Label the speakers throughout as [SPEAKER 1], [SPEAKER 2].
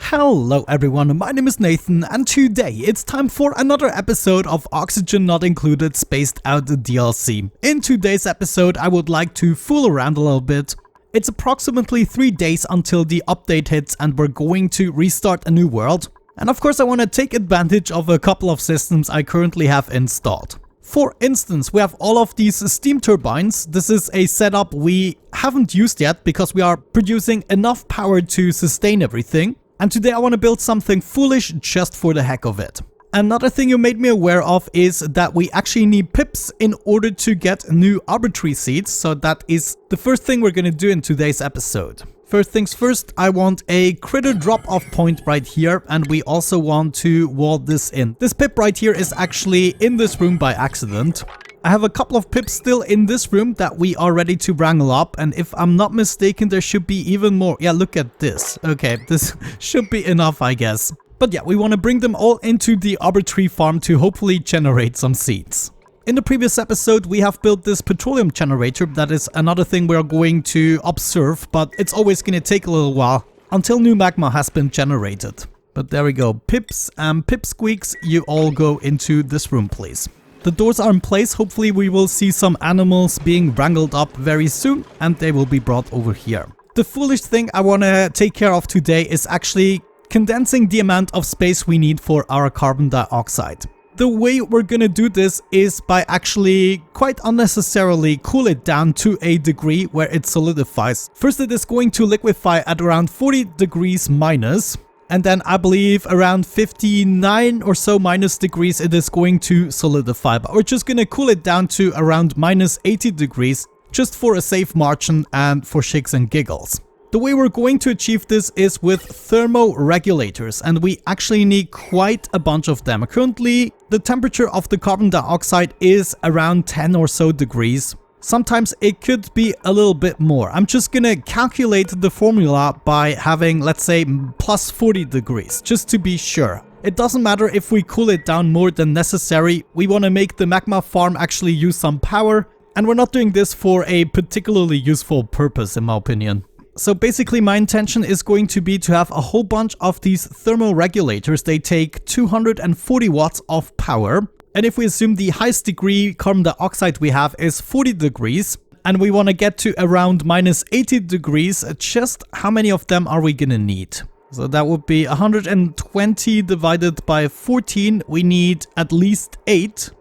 [SPEAKER 1] Hello everyone, my name is Nathan and today it's time for another episode of Oxygen Not Included Spaced Out DLC. In today's episode I would like to fool around a little bit. It's approximately 3 days until the update hits and we're going to restart a new world. And of course I want to take advantage of a couple of systems I currently have installed. For instance, we have all of these steam turbines. This is a setup we haven't used yet because we are producing enough power to sustain everything. And today I want to build something foolish just for the heck of it. Another thing you made me aware of is that we actually need pips in order to get new arbitrary seeds. So that is the first thing we're going to do in today's episode. First things first, I want a critter drop-off point right here, and we also want to wall this in. This pip right here is actually in this room by accident. I have a couple of pips still in this room that we are ready to wrangle up, and if I'm not mistaken there should be even more. Yeah, look at this. Okay, this should be enough, I guess. But yeah, we want to bring them all into the arbitrary farm to hopefully generate some seeds. In the previous episode we have built this petroleum generator. That is another thing we are going to observe, but it's always going to take a little while until new magma has been generated. But there we go. Pips and pipsqueaks, you all go into this room please. The doors are in place. Hopefully we will see some animals being wrangled up very soon and they will be brought over here. The foolish thing I want to take care of today is actually condensing the amount of space we need for our carbon dioxide. The way we're gonna do this is by actually quite unnecessarily cool it down to a degree where it solidifies. First it is going to liquefy at around 40 degrees minus. And then I believe around 59 or so minus degrees it is going to solidify. But we're just going to cool it down to around minus 80 degrees just for a safe margin and for shits and giggles. The way we're going to achieve this is with thermoregulators, and we actually need quite a bunch of them. Currently the temperature of the carbon dioxide is around 10 or so degrees. Sometimes it could be a little bit more. I'm just gonna calculate the formula by having, let's say, plus 40 degrees, just to be sure. It doesn't matter if we cool it down more than necessary. We want to make the magma farm actually use some power, and we're not doing this for a particularly useful purpose in my opinion. So basically my intention is going to be to have a whole bunch of these thermoregulators. They take 240 watts of power. And if we assume the highest degree carbon dioxide we have is 40 degrees, and we want to get to around minus 80 degrees, just how many of them are we going to need? So that would be 120 divided by 14. We need at least 8.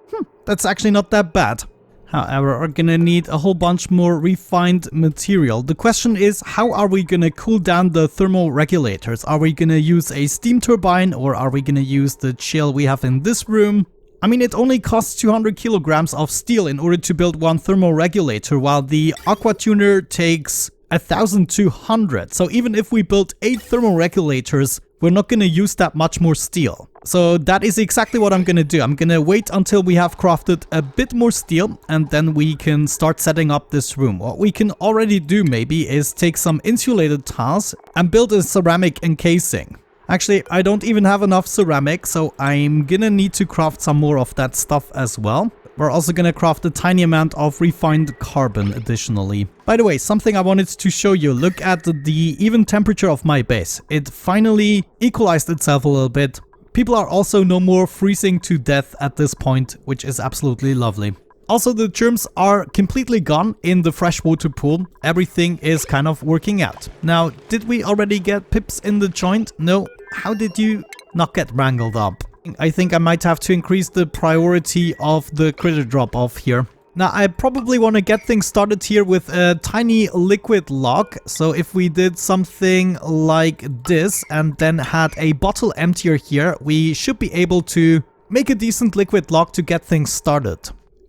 [SPEAKER 1] That's actually not that bad. However, we're gonna need a whole bunch more refined material. The question is, how are we gonna cool down the thermoregulators? Are we gonna use a steam turbine or are we gonna use the chill we have in this room? I mean, it only costs 200 kilograms of steel in order to build one thermoregulator, while the aqua tuner takes 1,200. So even if we build 8 thermoregulators, we're not gonna use that much more steel. So that is exactly what I'm gonna do. I'm gonna wait until we have crafted a bit more steel and then we can start setting up this room. What we can already do maybe is take some insulated tiles and build a ceramic encasing. Actually, I don't even have enough ceramic, so I'm gonna need to craft some more of that stuff as well. We're also gonna craft a tiny amount of refined carbon additionally. By the way, something I wanted to show you. Look at the even temperature of my base. It finally equalized itself a little bit. People are also no more freezing to death at this point, which is absolutely lovely. Also, the germs are completely gone in the freshwater pool. Everything is kind of working out. Now, did we already get pips in the joint? No. How did you not get wrangled up? I think I might have to increase the priority of the critter drop-off here. Now, I probably want to get things started here with a tiny liquid lock. So if we did something like this and then had a bottle emptier here, we should be able to make a decent liquid lock to get things started.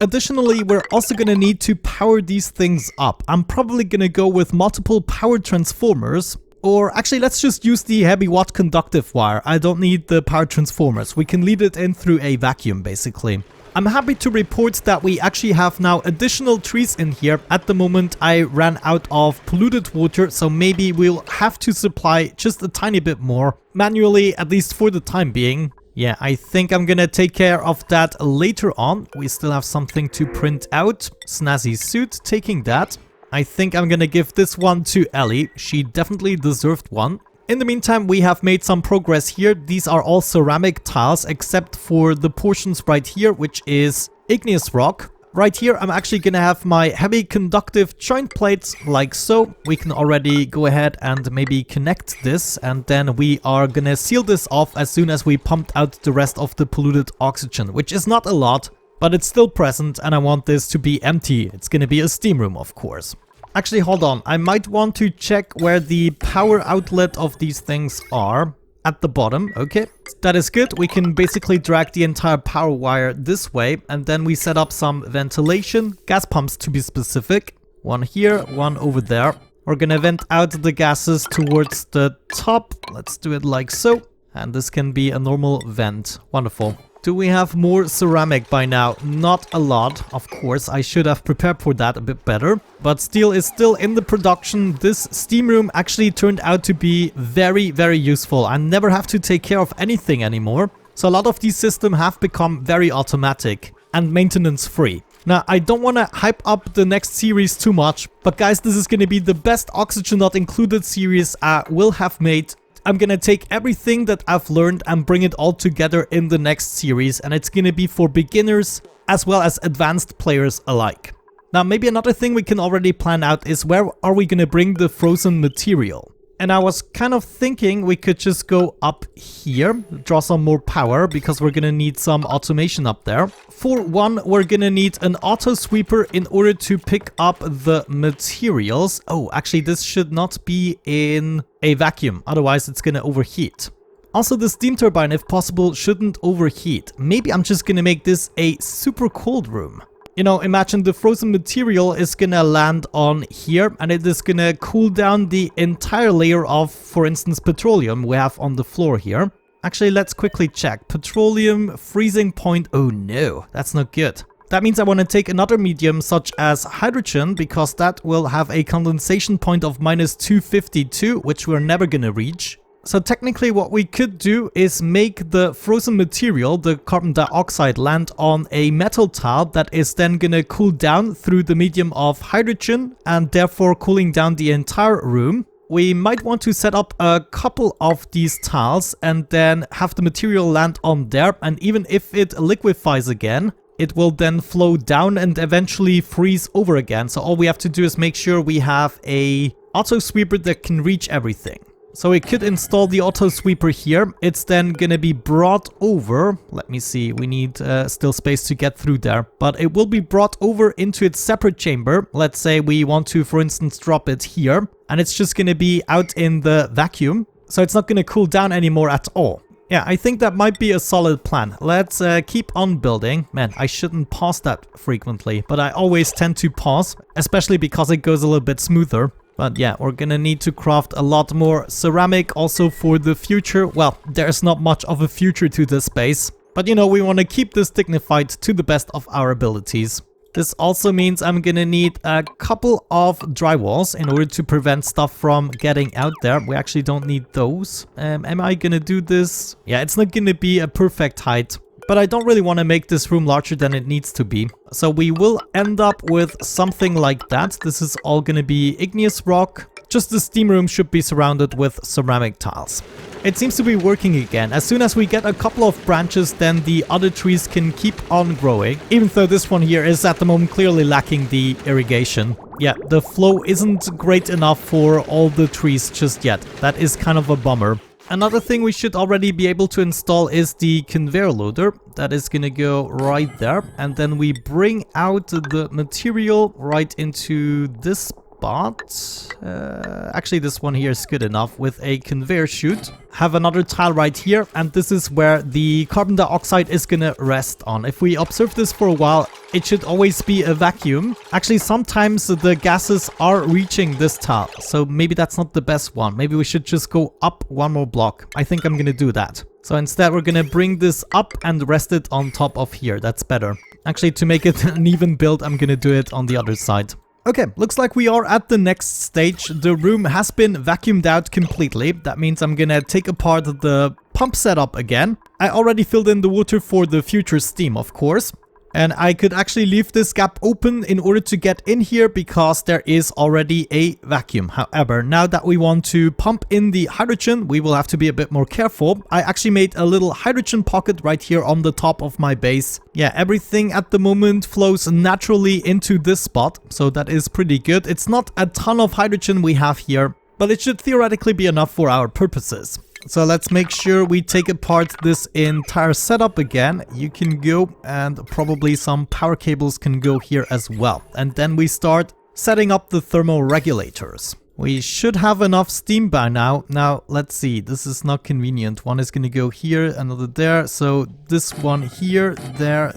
[SPEAKER 1] Additionally, we're also going to need to power these things up. I'm probably going to go with multiple power transformers. Or actually, let's just use the heavy watt conductive wire. I don't need the power transformers. We can lead it in through a vacuum, basically. I'm happy to report that we actually have now additional trees in here. At the moment, I ran out of polluted water, so maybe we'll have to supply just a tiny bit more manually, at least for the time being. Yeah, I think I'm gonna take care of that later on. We still have something to print out. Snazzy suit, taking that. I think I'm gonna give this one to Ellie. She definitely deserved one. In the meantime, we have made some progress here. These are all ceramic tiles except for the portions right here, which is igneous rock. Right here, I'm actually gonna have my heavy conductive joint plates like so. We can already go ahead and maybe connect this, and then we are gonna seal this off as soon as we pumped out the rest of the polluted oxygen, which is not a lot, but it's still present, and I want this to be empty. It's gonna be a steam room, of course. Actually, hold on. I might want to check where the power outlet of these things are. At the bottom, okay. That is good. We can basically drag the entire power wire this way, and then we set up some ventilation, gas pumps to be specific. One here, one over there. We're gonna vent out the gases towards the top. Let's do it like so. And this can be a normal vent. Wonderful. Do we have more ceramic by now? Not a lot, of course. I should have prepared for that a bit better. But steel is still in the production. This steam room actually turned out to be very, very useful. I never have to take care of anything anymore. So a lot of these systems have become very automatic and maintenance free. Now, I don't want to hype up the next series too much. But guys, this is going to be the best Oxygen Not Included series I will have made. I'm gonna take everything that I've learned and bring it all together in the next series, and it's gonna be for beginners as well as advanced players alike. Now, maybe another thing we can already plan out is where are we gonna bring the frozen material? And I was kind of thinking we could just go up here, draw some more power, because we're gonna need some automation up there. For one, we're gonna need an auto sweeper in order to pick up the materials. Oh, actually, this should not be in a vacuum, otherwise it's gonna overheat. Also, the steam turbine, if possible, shouldn't overheat. Maybe I'm just gonna make this a super cold room. You know, imagine the frozen material is gonna land on here, and it is gonna cool down the entire layer of, for instance, petroleum we have on the floor here. Actually, let's quickly check. Petroleum freezing point. Oh no, that's not good. That means I want to take another medium such as hydrogen, because that will have a condensation point of -252, which we're never gonna reach. So technically what we could do is make the frozen material, the carbon dioxide, land on a metal tile that is then gonna cool down through the medium of hydrogen, and therefore cooling down the entire room. We might want to set up a couple of these tiles and then have the material land on there, and even if it liquefies again, it will then flow down and eventually freeze over again. So all we have to do is make sure we have a auto sweeper that can reach everything. So we could install the auto sweeper here. It's then gonna be brought over. Let me see, we need still space to get through there. But it will be brought over into its separate chamber. Let's say we want to, for instance, drop it here. And it's just gonna be out in the vacuum. So it's not gonna cool down anymore at all. Yeah, I think that might be a solid plan. Let's keep on building. Man, I shouldn't pause that frequently, but I always tend to pause, especially because it goes a little bit smoother. But yeah, we're gonna need to craft a lot more ceramic also for the future. Well, there's not much of a future to this base, but you know, we want to keep this dignified to the best of our abilities. This also means I'm gonna need a couple of drywalls in order to prevent stuff from getting out there. We actually don't need those. Am I gonna do this? Yeah, it's not gonna be a perfect height, but I don't really want to make this room larger than it needs to be. So we will end up with something like that. This is all going to be igneous rock. Just the steam room should be surrounded with ceramic tiles. It seems to be working again. As soon as we get a couple of branches, then the other trees can keep on growing. Even though this one here is at the moment clearly lacking the irrigation. Yeah, the flow isn't great enough for all the trees just yet. That is kind of a bummer. Another thing we should already be able to install is the conveyor loader. That is gonna go right there. And then we bring out the material right into this spot. Actually, this one here is good enough with a conveyor chute. Have another tile right here, and this is where the carbon dioxide is gonna rest on. If we observe this for a while, it should always be a vacuum. Actually, sometimes the gases are reaching this tile, so maybe that's not the best one. Maybe we should just go up one more block. I think I'm gonna do that. So instead, we're gonna bring this up and rest it on top of here. That's better. Actually, to make it an even build, I'm gonna do it on the other side. Okay, looks like we are at the next stage. The room has been vacuumed out completely. That means I'm gonna take apart the pump setup again. I already filled in the water for the future steam, of course. And I could actually leave this gap open in order to get in here because there is already a vacuum. However, now that we want to pump in the hydrogen, we will have to be a bit more careful. I actually made a little hydrogen pocket right here on the top of my base. Yeah, everything at the moment flows naturally into this spot, so that is pretty good. It's not a ton of hydrogen we have here, but it should theoretically be enough for our purposes. So let's make sure we take apart this entire setup again. You can go, and probably some power cables can go here as well. And then we start setting up the thermal regulators. We should have enough steam by now. Now, let's see. This is not convenient. One is going to go here, another there. So this one here, there,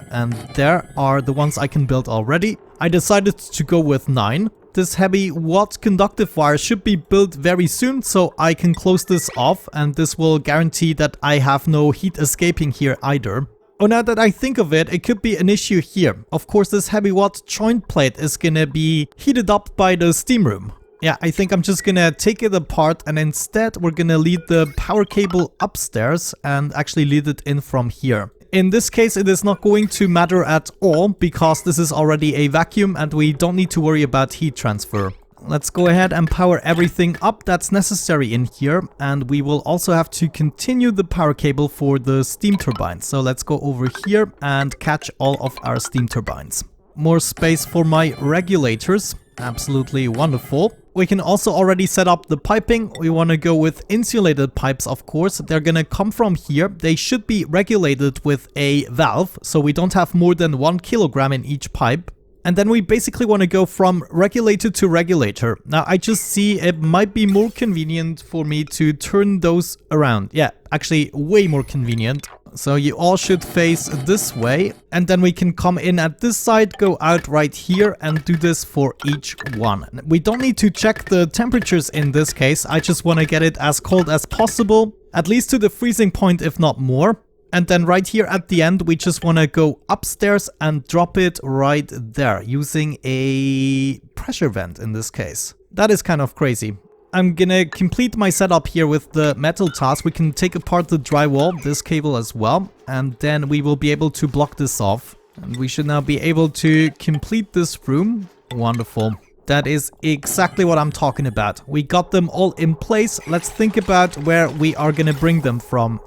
[SPEAKER 1] and there are the ones I can build already. I decided to go with 9. This heavy watt conductive wire should be built very soon, so I can close this off, and this will guarantee that I have no heat escaping here either. Oh, now that I think of it, it could be an issue here. Of course, this heavy watt joint plate is gonna be heated up by the steam room. Yeah, I think I'm just gonna take it apart, and instead we're gonna lead the power cable upstairs and actually lead it in from here. In this case, it is not going to matter at all because this is already a vacuum and we don't need to worry about heat transfer. Let's go ahead and power everything up that's necessary in here, and we will also have to continue the power cable for the steam turbines. So let's go over here and catch all of our steam turbines. More space for my regulators. Absolutely wonderful. We can also already set up the piping. We want to go with insulated pipes, of course. They're gonna come from here. They should be regulated with a valve, so we don't have more than 1 kilogram in each pipe. And then we basically want to go from regulator to regulator. Now, I just see it might be more convenient for me to turn those around. Yeah, actually way more convenient. So you all should face this way, and then we can come in at this side, go out right here, and do this for each one. We don't need to check the temperatures in this case. I just want to get it as cold as possible, at least to the freezing point, if not more. And then right here at the end, we just want to go upstairs and drop it right there using a pressure vent in this case. That is kind of crazy. I'm gonna complete my setup here with the metal tiles. We can take apart the drywall, this cable as well, and then we will be able to block this off. And we should now be able to complete this room. Wonderful. That is exactly what I'm talking about. We got them all in place. Let's think about where we are gonna bring them from.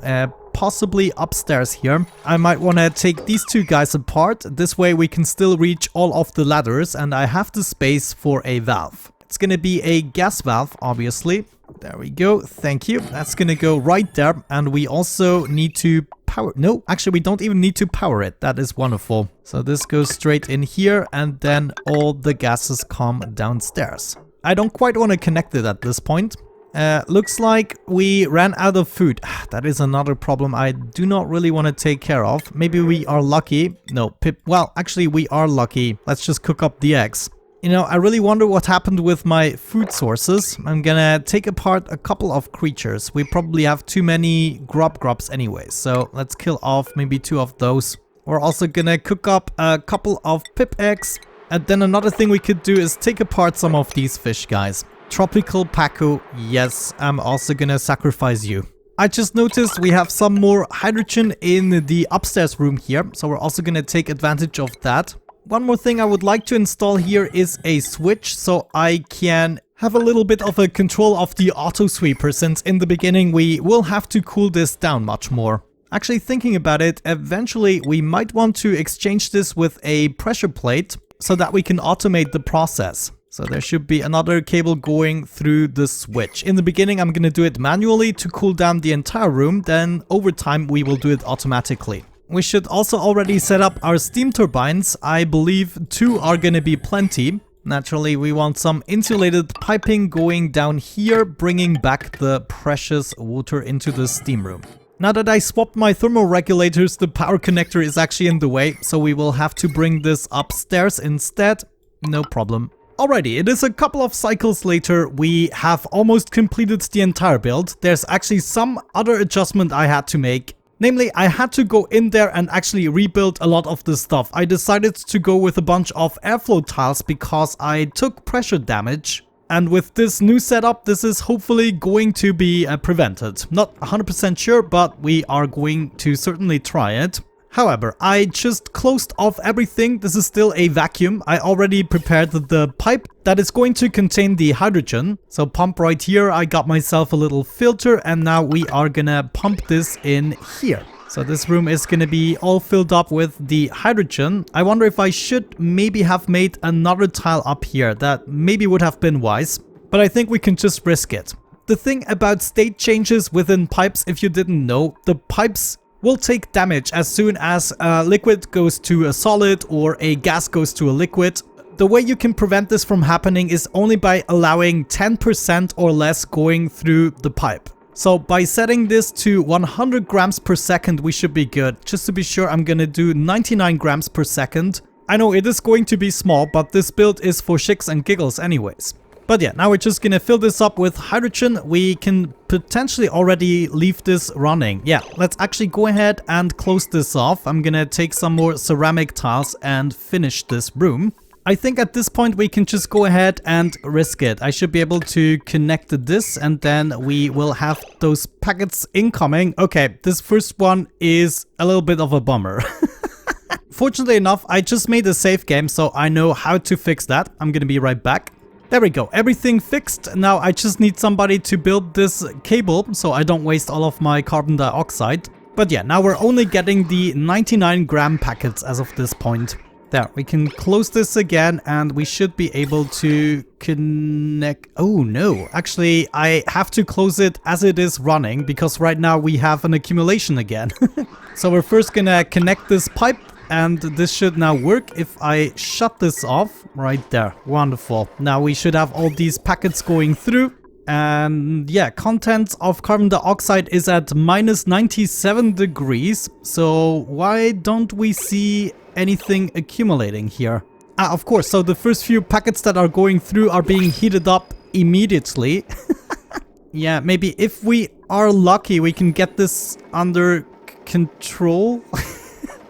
[SPEAKER 1] Possibly upstairs here. I might want to take these two guys apart. This way we can still reach all of the ladders, and I have the space for a valve. It's gonna be a gas valve, obviously. There we go. Thank you. That's gonna go right there. And we also need to power... No, actually, we don't even need to power it. That is wonderful. So this goes straight in here, and then all the gases come downstairs. I don't quite want to connect it at this point. Looks like we ran out of food. That is another problem I do not really want to take care of. Maybe we are lucky. No, well, actually, we are lucky. Let's just cook up the eggs. You know, I really wonder what happened with my food sources. I'm gonna take apart a couple of creatures. We probably have too many grubs anyway, so let's kill off maybe 2 of those. We're also gonna cook up a couple of pip eggs. And then another thing we could do is take apart some of these fish guys. Tropical Paco, yes, I'm also gonna sacrifice you. I just noticed we have some more hydrogen in the upstairs room here, so we're also gonna take advantage of that. One more thing I would like to install here is a switch, so I can have a little bit of a control of the auto sweeper, since in the beginning we will have to cool this down much more. Actually, thinking about it, eventually we might want to exchange this with a pressure plate so that we can automate the process. So there should be another cable going through the switch. In the beginning, I'm going to do it manually to cool down the entire room. Then over time, we will do it automatically. We should also already set up our steam turbines. I believe 2 are going to be plenty. Naturally, we want some insulated piping going down here, bringing back the precious water into the steam room. Now that I swapped my thermal regulators, the power connector is actually in the way, so we will have to bring this upstairs instead. No problem. Alrighty, it is a couple of cycles later. We have almost completed the entire build. There's actually some other adjustment I had to make. Namely, I had to go in there and actually rebuild a lot of this stuff. I decided to go with a bunch of airflow tiles because I took pressure damage. And with this new setup, this is hopefully going to be prevented. Not 100% sure, but we are going to certainly try it. However, I just closed off everything. This is still a vacuum. I already prepared the pipe that is going to contain the hydrogen. So pump right here. I got myself a little filter and now we are gonna pump this in here. So this room is gonna be all filled up with the hydrogen. I wonder if I should maybe have made another tile up here. That maybe would have been wise, but I think we can just risk it. The thing about state changes within pipes, if you didn't know, the pipes will take damage as soon as a liquid goes to a solid or a gas goes to a liquid. The way you can prevent this from happening is only by allowing 10% or less going through the pipe. So by setting this to 100 grams per second, we should be good. Just to be sure, I'm gonna do 99 grams per second. I know it is going to be small, but this build is for shits and giggles anyways. But yeah, now we're just gonna fill this up with hydrogen. We can potentially already leave this running. Yeah, let's actually go ahead and close this off. I'm gonna take some more ceramic tiles and finish this room. I think at this point we can just go ahead and risk it. I should be able to connect this and then we will have those packets incoming. Okay, this first one is a little bit of a bummer. Fortunately enough, I just made a save game, so I know how to fix that. I'm gonna be right back. There we go, everything fixed. Now I just need somebody to build this cable so I don't waste all of my carbon dioxide. But yeah, now we're only getting the 99 gram packets as of this point. There, we can close this again and we should be able to connect. Oh no, actually I have to close it as it is running because right now we have an accumulation again. So we're first gonna connect this pipe. And this should now work if I shut this off right there. Wonderful. Now we should have all these packets going through. And yeah, contents of carbon dioxide is at minus 97 degrees. So why don't we see anything accumulating here? Ah, of course. So the first few packets that are going through are being heated up immediately. Yeah, maybe if we are lucky, we can get this under control.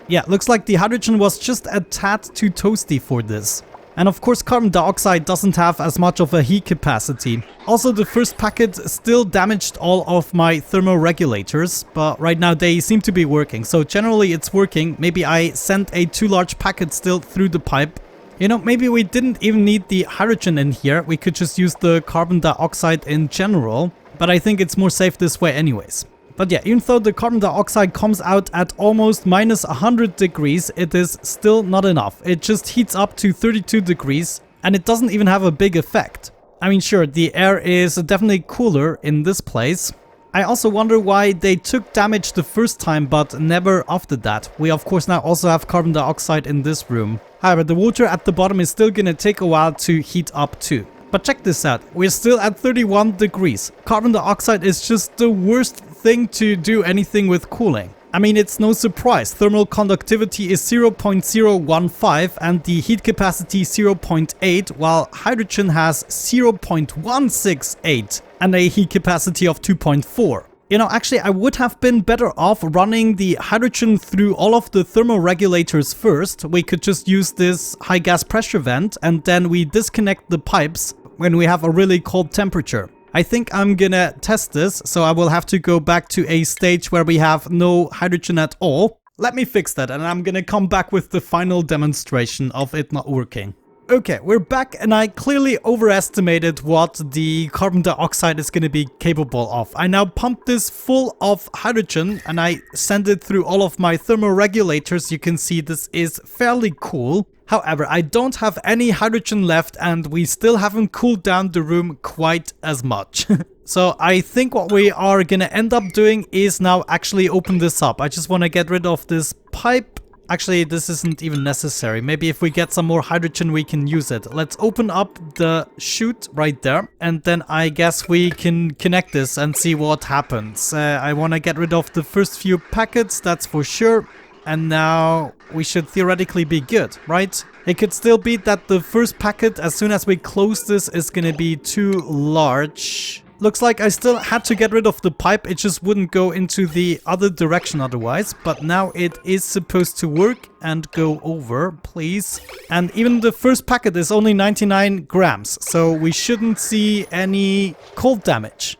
[SPEAKER 1] Yeah, looks like the hydrogen was just a tad too toasty for this. And of course carbon dioxide doesn't have as much of a heat capacity. Also the first packet still damaged all of my thermoregulators, but right now they seem to be working. So generally it's working. Maybe I sent a too large packet still through the pipe. You know, maybe we didn't even need the hydrogen in here. We could just use the carbon dioxide in general. But I think it's more safe this way anyways. But yeah, even though the carbon dioxide comes out at almost minus 100 degrees, it is still not enough. It just heats up to 32 degrees and it doesn't even have a big effect. I mean, sure, the air is definitely cooler in this place. I also wonder why they took damage the first time, but never after that. We of course now also have carbon dioxide in this room. However, the water at the bottom is still gonna take a while to heat up too. But check this out, we're still at 31 degrees. Carbon dioxide is just the worst thing to do anything with cooling. I mean, it's no surprise. Thermal conductivity is 0.015 and the heat capacity 0.8, while hydrogen has 0.168 and a heat capacity of 2.4. You know, actually, I would have been better off running the hydrogen through all of the thermoregulators first. We could just use this high gas pressure vent and then we disconnect the pipes when we have a really cold temperature. I think I'm gonna test this, so I will have to go back to a stage where we have no hydrogen at all. Let me fix that and I'm gonna come back with the final demonstration of it not working. Okay, we're back and I clearly overestimated what the carbon dioxide is gonna be capable of. I now pumped this full of hydrogen and I send it through all of my thermoregulators. You can see this is fairly cool. However, I don't have any hydrogen left and we still haven't cooled down the room quite as much. So I think what we are gonna end up doing is now actually open this up. I just want to get rid of this pipe. Actually, this isn't even necessary. Maybe if we get some more hydrogen, we can use it. Let's open up the chute right there. And then I guess we can connect this and see what happens. I want to get rid of the first few packets, that's for sure. And now we should theoretically be good, right? It could still be that the first packet, as soon as we close this, is going to be too large. Looks like I still had to get rid of the pipe. It just wouldn't go into the other direction otherwise. But now it is supposed to work and go over, please. And even the first packet is only 99 grams. So we shouldn't see any cold damage.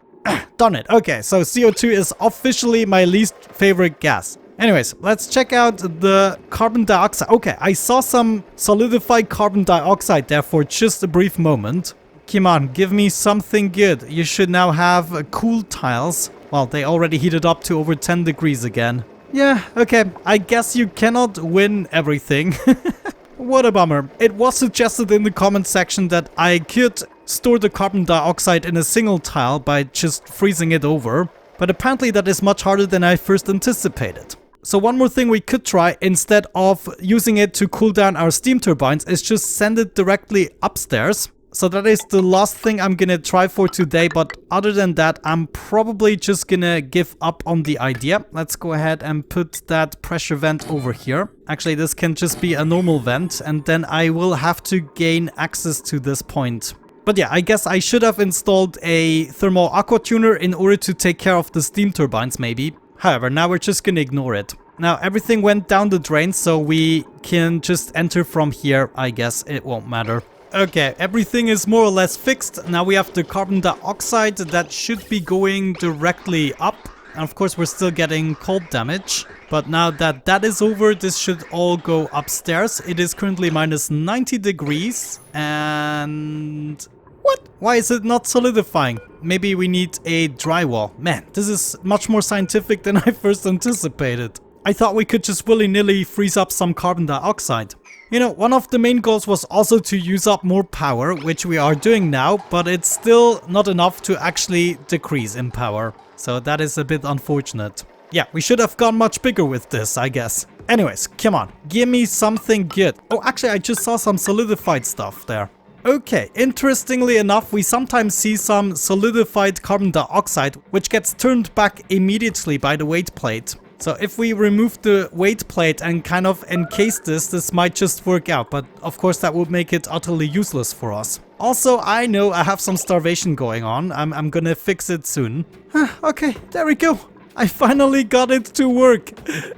[SPEAKER 1] Darn it. Okay, so CO2 is officially my least favorite gas. Anyways, let's check out the carbon dioxide. Okay, I saw some solidified carbon dioxide there for just a brief moment. Come on, give me something good. You should now have cool tiles. Well, they already heated up to over 10 degrees again. Yeah, okay, I guess you cannot win everything. What a bummer. It was suggested in the comment section that I could store the carbon dioxide in a single tile by just freezing it over. But apparently that is much harder than I first anticipated. So one more thing we could try, instead of using it to cool down our steam turbines, is just send it directly upstairs. So that is the last thing I'm gonna try for today, but other than that, I'm probably just gonna give up on the idea. Let's go ahead and put that pressure vent over here. Actually, this can just be a normal vent, and then I will have to gain access to this point. But yeah, I guess I should have installed a thermal aqua tuner in order to take care of the steam turbines maybe. However, now we're just gonna ignore it. Now everything went down the drain, so we can just enter from here. I guess it won't matter. Okay, everything is more or less fixed. Now we have the carbon dioxide that should be going directly up. And of course we're still getting cold damage. But now that that is over, this should all go upstairs. It is currently minus 90 degrees. And... what? Why is it not solidifying? Maybe we need a drywall. Man, this is much more scientific than I first anticipated. I thought we could just willy-nilly freeze up some carbon dioxide. You know, one of the main goals was also to use up more power, which we are doing now, but it's still not enough to actually decrease in power. So that is a bit unfortunate. Yeah, we should have gone much bigger with this, I guess. Anyways, come on, give me something good. Oh, actually, I just saw some solidified stuff there. Okay, interestingly enough, we sometimes see some solidified carbon dioxide, which gets turned back immediately by the weight plate. So if we remove the weight plate and kind of encase this might just work out, but of course that would make it utterly useless for us. Also, I know I have some starvation going on. I'm gonna fix it soon. Okay, there we go. I finally got it to work.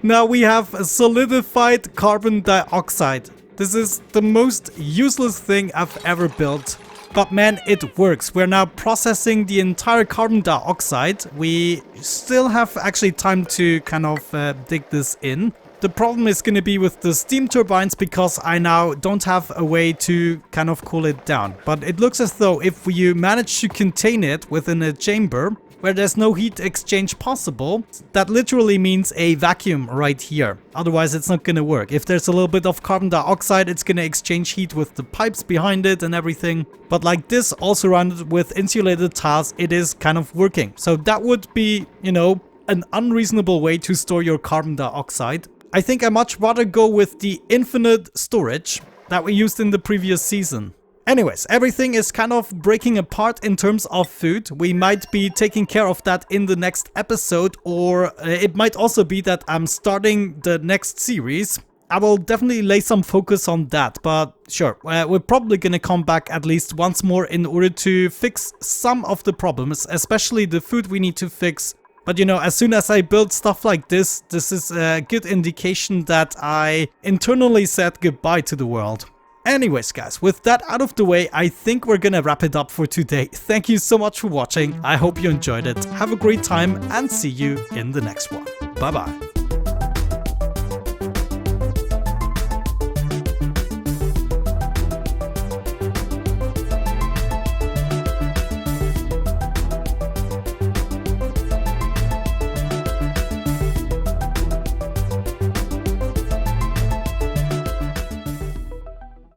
[SPEAKER 1] Now we have a solidified carbon dioxide. This is the most useless thing I've ever built. But man, it works. We're now processing the entire carbon dioxide. We still have actually time to kind of dig this in. The problem is going to be with the steam turbines because I now don't have a way to kind of cool it down. But it looks as though if you manage to contain it within a chamber where there's no heat exchange possible, that literally means a vacuum right here. Otherwise it's not gonna work. If there's a little bit of carbon dioxide, it's gonna exchange heat with the pipes behind it and everything. But like this, all surrounded with insulated tiles, it is kind of working. So that would be, you know, an unreasonable way to store your carbon dioxide. I think I much rather go with the infinite storage that we used in the previous season. Anyways, everything is kind of breaking apart in terms of food. We might be taking care of that in the next episode, or it might also be that I'm starting the next series. I will definitely lay some focus on that, but sure, we're probably gonna come back at least once more in order to fix some of the problems, especially the food we need to fix. But you know, as soon as I build stuff like this is a good indication that I internally said goodbye to the world. Anyways guys, with that out of the way, I think we're gonna wrap it up for today. Thank you so much for watching. I hope you enjoyed it. Have a great time and see you in the next one. Bye bye.